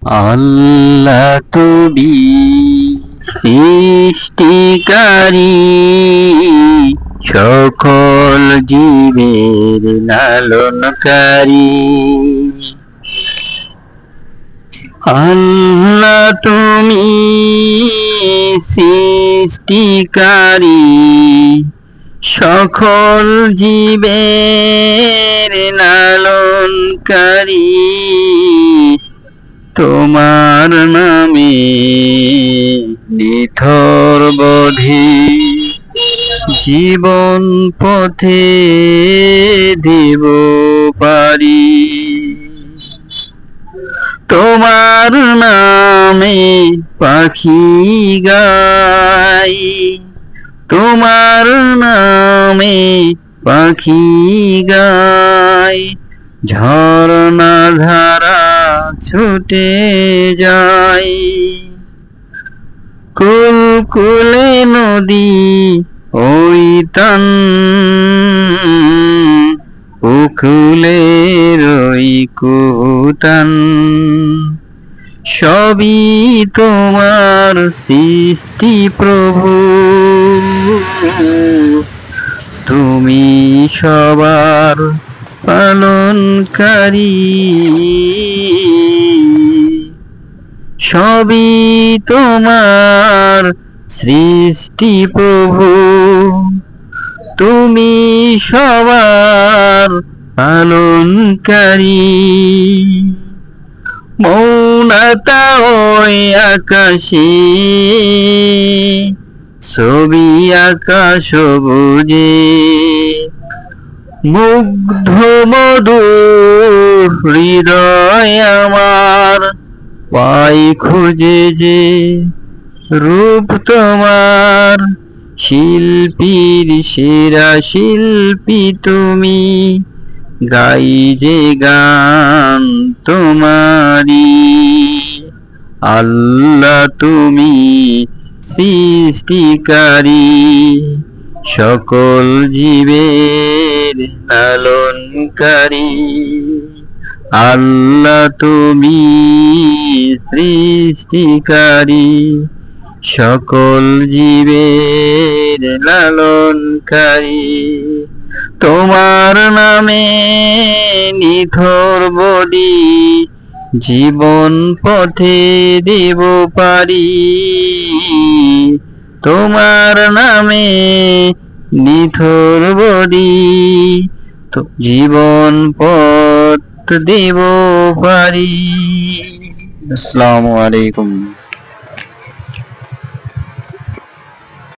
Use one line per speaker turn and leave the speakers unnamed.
আল্লাহ তুমি সৃষ্টিকারী, সকল জীবের লালনকারী। আল্লাহ তুমি সৃষ্টিকারী, সকল জীবের লালনকারী। তোমার নামে নিথর বোধে জীবন পথে দেব পারি। তোমার নামে পাখি গাই, তোমার নামে পাখি গাই। ঝরনা ধারা ছুটে যাই, কুল কুলে নদী ওই তান, উকুলে রই কুটান। সবই তোমার সৃষ্টি প্রভু, তুমি সবার পালনকারী। সবই তোমার সৃষ্টি প্রভু, তুমি সবার পালনকারী। মৌনতা ওই আকাশে, ছবি আকাশ বুঝে। মুগ্ধ মধুর হৃদয় আমার, পাই খুঁজে যে রূপ তোমার। শিল্পীর সেরা শিল্পী তুমি, গাই যে গান তোমারি। আল্লাহ তুমি সৃষ্টিকারী, সকল জীবের লালনকারী। আল্লাহ তুমি সৃষ্টিকারী, সকল জীবের লালনকারী। তোমার নামে নিথর বলি জীবন পথে দেব পারি। তোমার নামে নিথর বলি জীবন পথ দেব পারি। আসসালামু আলাইকুম।